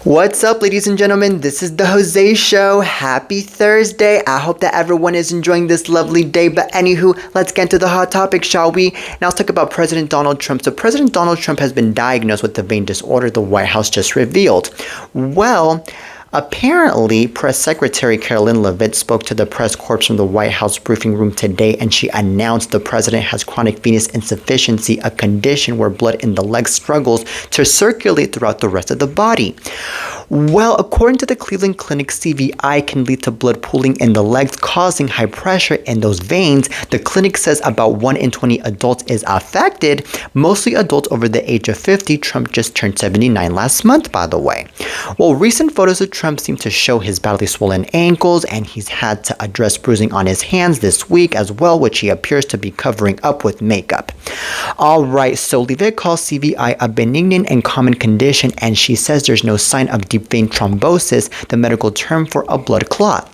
What's up, ladies and gentlemen? This is the Jose Show. Happy Thursday. I hope that everyone is enjoying this lovely day. But anywho, let's get into the hot topic, shall we? Now let's talk about President Donald Trump. So President Donald Trump has been diagnosed with the vein disorder, the White House just revealed. Well, apparently, Press Secretary Carolyn Leavitt spoke to the press corps from the White House briefing room today, and she announced the president has chronic venous insufficiency, a condition where blood in the legs struggles to circulate throughout the rest of the body. Well, according to the Cleveland Clinic, CVI can lead to blood pooling in the legs, causing high pressure in those veins. The clinic says about 1 in 20 adults is affected, mostly adults over the age of 50. Trump just turned 79 last month, by the way. Well, recent photos of Trump seem to show his badly swollen ankles, and he's had to address bruising on his hands this week as well, which he appears to be covering up with makeup. All right, so Leavitt calls CVI a benign and common condition, and she says there's no sign of deep vein thrombosis, the medical term for a blood clot.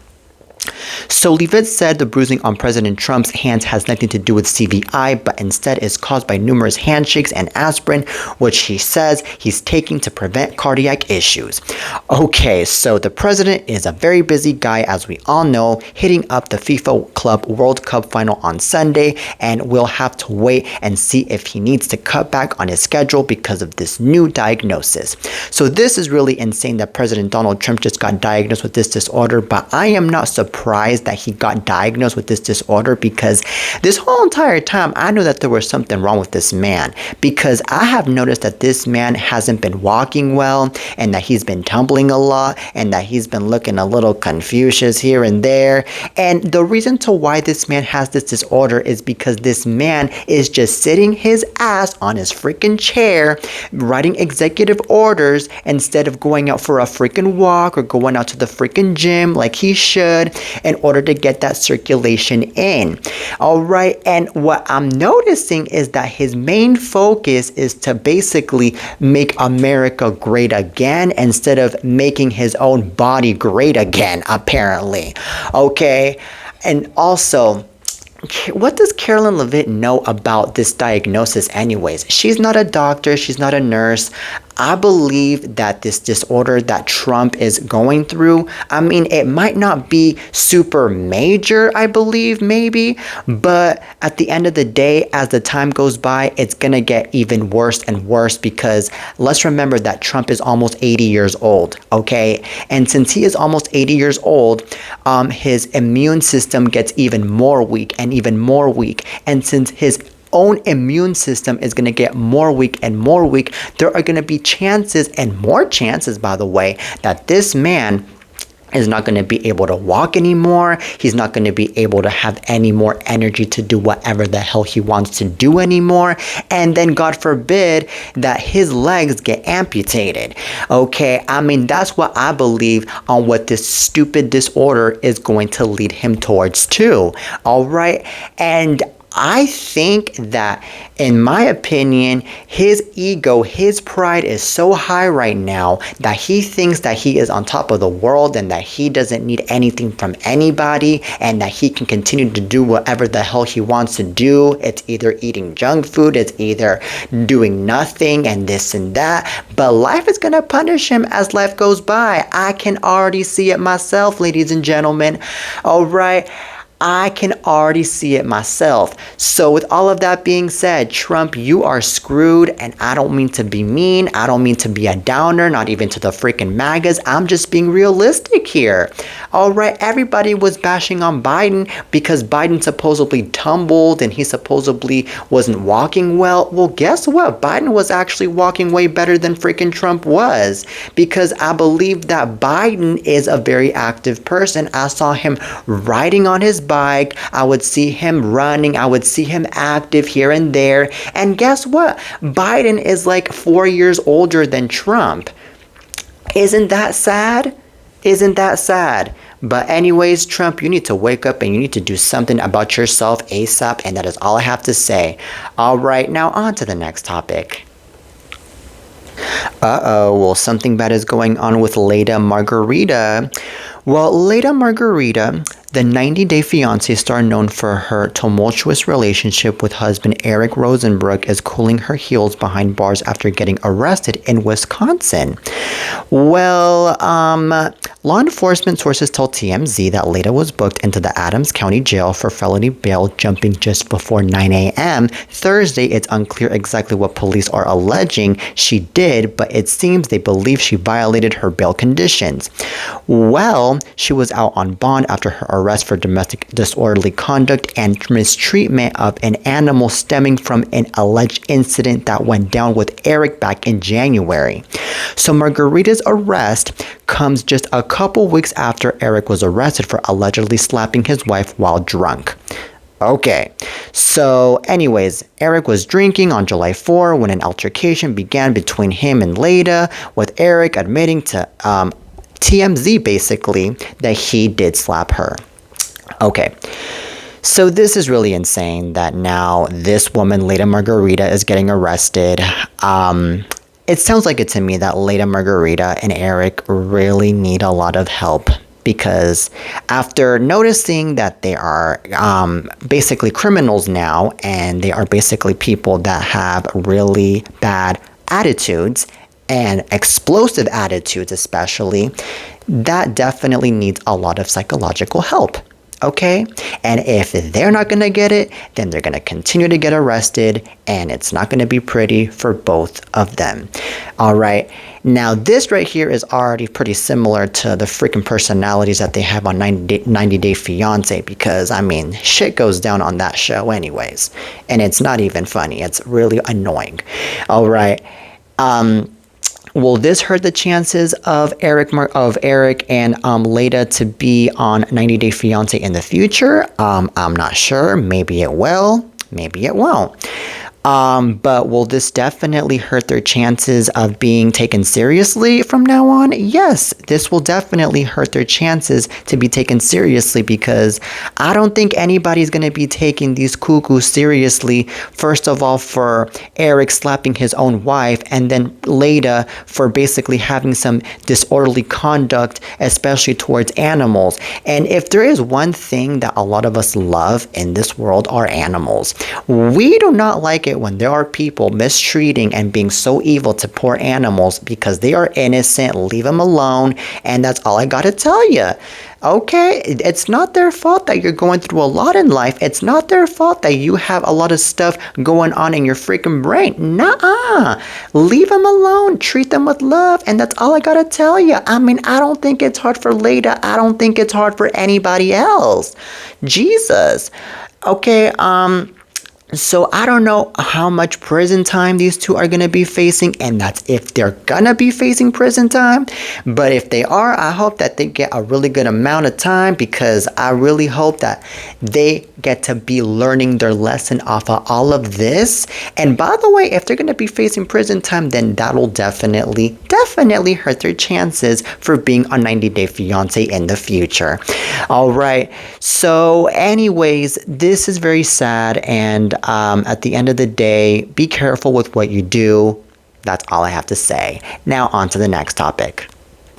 So Leavitt said the bruising on President Trump's hands has nothing to do with CVI, but instead is caused by numerous handshakes and aspirin, which he says he's taking to prevent cardiac issues. Okay, so the president is a very busy guy, as we all know, hitting up the FIFA Club World Cup final on Sunday, and we'll have to wait and see if he needs to cut back on his schedule because of this new diagnosis. So this is really insane that President Donald Trump just got diagnosed with this disorder, but I am not surprised that he got diagnosed with this disorder, because this whole entire time I knew that there was something wrong with this man, because I have noticed that this man hasn't been walking well, and that he's been tumbling a lot, and that he's been looking a little Confucius here and there. And the reason to why this man has this disorder is because this man is just sitting his ass on his freaking chair writing executive orders instead of going out for a freaking walk or going out to the freaking gym like he should, in order to get that circulation in. All right, and what I'm noticing is that his main focus is to basically make America great again instead of making his own body great again, apparently. Okay, and also, what does Carolyn Leavitt know about this diagnosis anyways? She's not a doctor, she's not a nurse. I believe that this disorder that Trump is going through, I mean, it might not be super major, I believe, maybe, but at the end of the day, as the time goes by, it's going to get even worse and worse, because let's remember that Trump is almost 80 years old, okay? And since he is almost 80 years old, his immune system gets even more weak and even more weak. And since his own immune system is going to get more weak and more weak, there are going to be chances, and more chances, by the way, that this man is not going to be able to walk anymore. He's not going to be able to have any more energy to do whatever the hell he wants to do anymore. And then, God forbid, that his legs get amputated. Okay, I mean, that's what I believe on what this stupid disorder is going to lead him towards too. All right, and I think that, in my opinion, his ego, his pride is so high right now that he thinks that he is on top of the world and that he doesn't need anything from anybody, and that he can continue to do whatever the hell he wants to do. It's either eating junk food, it's either doing nothing and this and that, but life is going to punish him as life goes by. I can already see it myself, ladies and gentlemen. All right, I can already see it myself. So with all of that being said, Trump, you are screwed, and I don't mean to be mean. I don't mean to be a downer, not even to the freaking MAGAs. I'm just being realistic here. All right, everybody was bashing on Biden because Biden supposedly tumbled and he supposedly wasn't walking well. Well, guess what? Biden was actually walking way better than freaking Trump was, because I believe that Biden is a very active person. I saw him riding on his bike, I would see him running, I would see him active here and there. And guess what? Biden is like 4 years older than Trump. Isn't that sad? Isn't that sad? But anyways, Trump, you need to wake up and you need to do something about yourself ASAP, and that is all I have to say. All right, now on to the next topic. Well, something bad is going on with Leda Margarita. Well, Leda Margarita The 90 Day Fiancé star, known for her tumultuous relationship with husband Eric Rosenberg, is cooling her heels behind bars after getting arrested in Wisconsin. Well, law enforcement sources told TMZ that Leda was booked into the Adams County Jail for felony bail jumping just before 9 a.m. Thursday. It's unclear exactly what police are alleging she did, but it seems they believe she violated her bail conditions. Well, she was out on bond after her arrest for domestic disorderly conduct and mistreatment of an animal stemming from an alleged incident that went down with Eric back in January. So Margarita's arrest comes just a couple weeks after Eric was arrested for allegedly slapping his wife while drunk. Okay, so anyways, Eric was drinking on July 4 when an altercation began between him and Leda, with Eric admitting to TMZ basically that he did slap her. Okay, so this is really insane that now this woman, Leda Margarita, is getting arrested. It sounds like it to me that Leda Margarita and Eric really need a lot of help, because after noticing that they are basically criminals now, and they are basically people that have really bad attitudes and explosive attitudes especially, that definitely needs a lot of psychological help. Okay? And if they're not going to get it, then they're going to continue to get arrested, and it's not going to be pretty for both of them. All right. Now, this right here is already pretty similar to the freaking personalities that they have on 90 Day Fiancé, because, I mean, shit goes down on that show anyways. And it's not even funny. It's really annoying. All right. Will this hurt the chances of Eric and Leda to be on 90 Day Fiancé in the future? I'm not sure. Maybe it will. Maybe it won't. But will this definitely hurt their chances of being taken seriously from now on? Yes, this will definitely hurt their chances to be taken seriously, because I don't think anybody's going to be taking these cuckoos seriously. First of all, for Eric slapping his own wife, and then Leda for basically having some disorderly conduct, especially towards animals. And if there is one thing that a lot of us love in this world, are animals. We do not like it when there are people mistreating and being so evil to poor animals, because they are innocent. Leave them alone. And that's all I gotta tell you. Okay, it's not their fault that you're going through a lot in life. It's not their fault that you have a lot of stuff going on in your freaking brain. Nuh-uh. Leave them alone. Treat them with love. And that's all I gotta tell you. I mean, I don't think it's hard for Leda. I don't think it's hard for anybody else. Jesus. Okay, so I don't know how much prison time these two are going to be facing, and that's if they're going to be facing prison time. But if they are, I hope that they get a really good amount of time, because I really hope that they get to be learning their lesson off of all of this. And by the way, if they're going to be facing prison time, then that'll definitely hurt their chances for being on 90 Day Fiancé in the future. All right. So anyways, this is very sad, and at the end of the day, be careful with what you do. That's all I have to say. Now on to the next topic.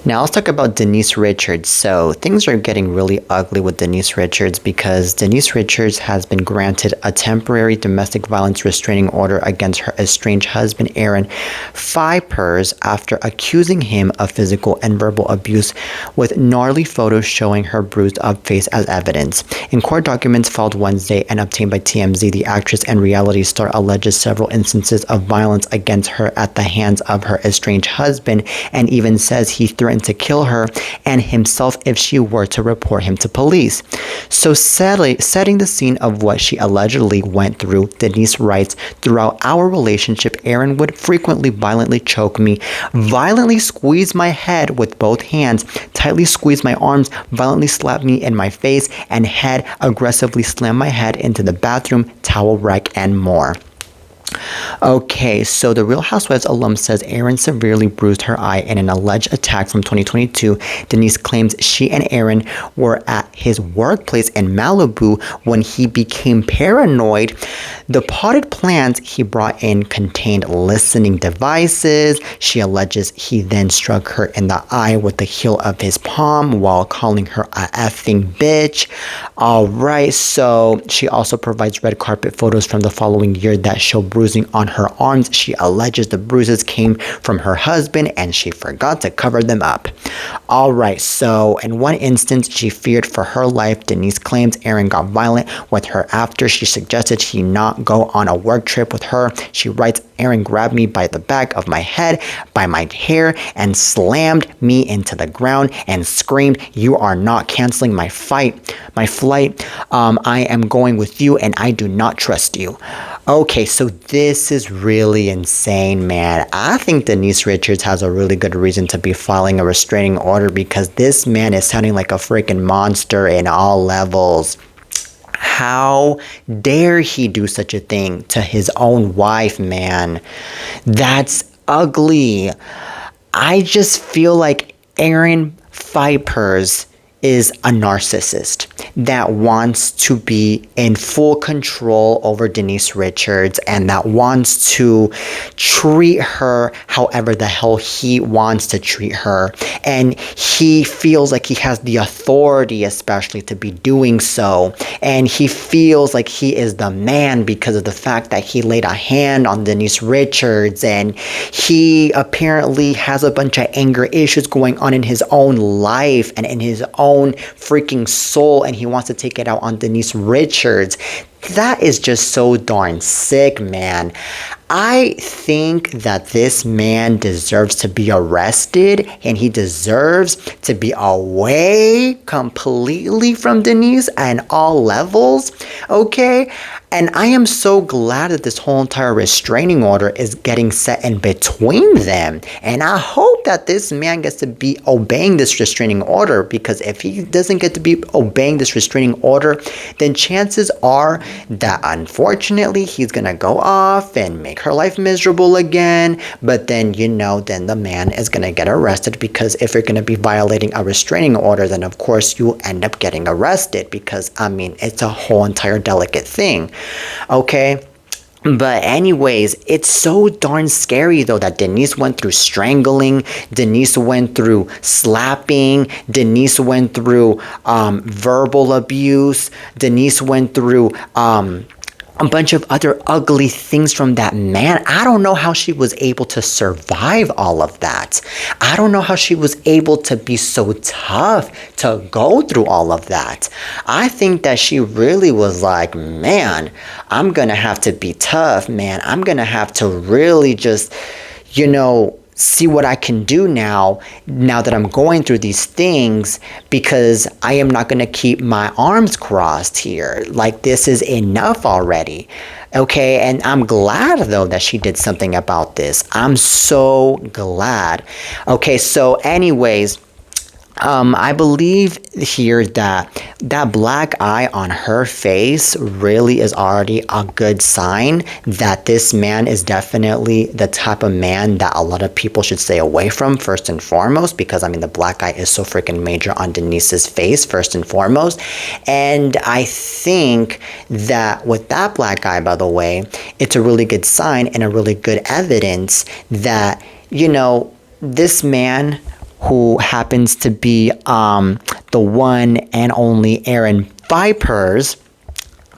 Now let's talk about Denise Richards. So things are getting really ugly with Denise Richards, because Denise Richards has been granted a temporary domestic violence restraining order against her estranged husband Aaron Pfeiffer after accusing him of physical and verbal abuse, with gnarly photos showing her bruised up face as evidence. In court documents filed Wednesday and obtained by TMZ, the actress and reality star alleges several instances of violence against her at the hands of her estranged husband, and even says he threatened to kill her and himself if she were to report him to police. So setting the scene of what she allegedly went through, Denise writes, "Throughout our relationship, Aaron would frequently violently choke me, violently squeeze my head with both hands, tightly squeeze my arms, violently slap me in my face and head, aggressively slam my head into the bathroom towel rack, and more." Okay, so the Real Housewives alum says Erin severely bruised her eye in an alleged attack from 2022. Denise claims she and Erin were at his workplace in Malibu when he became paranoid. The potted plants he brought in contained listening devices. She alleges he then struck her in the eye with the heel of his palm while calling her a effing bitch. Alright, so she also provides red carpet photos from the following year that show bruising on her arms. She alleges the bruises came from her husband and she forgot to cover them up. Alright, so in one instance, she feared for her life. Denise claims Erin got violent with her after she suggested she not go on a work trip with her. She writes, Erin grabbed me by the back of my head, by my hair, and slammed me into the ground and screamed, "You are not canceling my flight. I am going with you and I do not trust you." Okay, so this is really insane, man. I think Denise Richards has a really good reason to be filing a restraining order because this man is sounding like a freaking monster in all levels. How dare he do such a thing to his own wife, man? That's ugly. I just feel like Erin Vipers is a narcissist that wants to be in full control over Denise Richards and that wants to treat her however the hell he wants to treat her. And he feels like he has the authority, especially, to be doing so. And he feels like he is the man because of the fact that he laid a hand on Denise Richards. And he apparently has a bunch of anger issues going on in his own life and in his own freaking soul, and he wants to take it out on Denise Richards. That is just so darn sick, man. I think that this man deserves to be arrested and he deserves to be away completely from Denise and all levels, okay? And I am so glad that this whole entire restraining order is getting set in between them. And I hope that this man gets to be obeying this restraining order, because if he doesn't get to be obeying this restraining order, then chances are that unfortunately he's gonna go off and make her life miserable again. But then, then the man is gonna get arrested, because if you're gonna be violating a restraining order, then of course you end up getting arrested, because it's a whole entire delicate thing. Okay. But anyways, it's so darn scary though that Denise went through strangling, Denise went through slapping, Denise went through verbal abuse, Denise went through a bunch of other ugly things from that man. I don't know how she was able to survive all of that. I don't know how she was able to be so tough to go through all of that. I think that she really was like, man, I'm gonna have to be tough, man. I'm gonna have to really just, see what I can do now that I'm going through these things, because I am not going to keep my arms crossed here. Like, this is enough already. Okay, and I'm glad though that she did something about this. I'm so glad. Okay, so anyways, I believe here that black eye on her face really is already a good sign that this man is definitely the type of man that a lot of people should stay away from, first and foremost, because the black eye is so freaking major on Denise's face, first and foremost. And I think that with that black eye, by the way, it's a really good sign and a really good evidence that, this man, who happens to be the one and only Erin Vipers,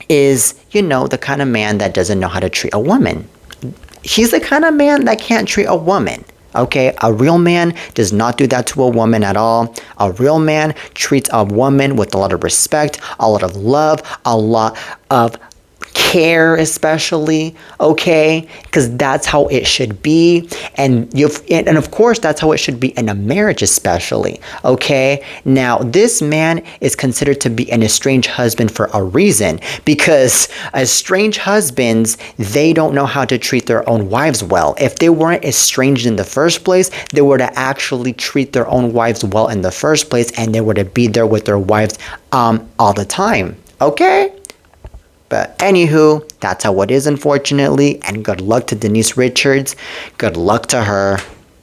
is, the kind of man that doesn't know how to treat a woman. He's the kind of man that can't treat a woman. Okay, a real man does not do that to a woman at all. A real man treats a woman with a lot of respect, a lot of love, a lot of care, especially, okay, because that's how it should be. And of course that's how it should be in a marriage, especially. Okay, now this man is considered to be an estranged husband for a reason, because estranged husbands, they don't know how to treat their own wives well. If they weren't estranged in the first place, they were to actually treat their own wives well in the first place, and they were to be there with their wives all the time. Okay. But anywho, that's how it is, unfortunately. And good luck to Denise Richards. Good luck to her.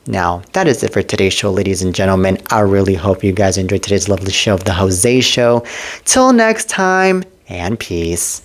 Now, that is it for today's show, ladies and gentlemen. I really hope you guys enjoyed today's lovely show of The Jose Show. Till next time, and peace.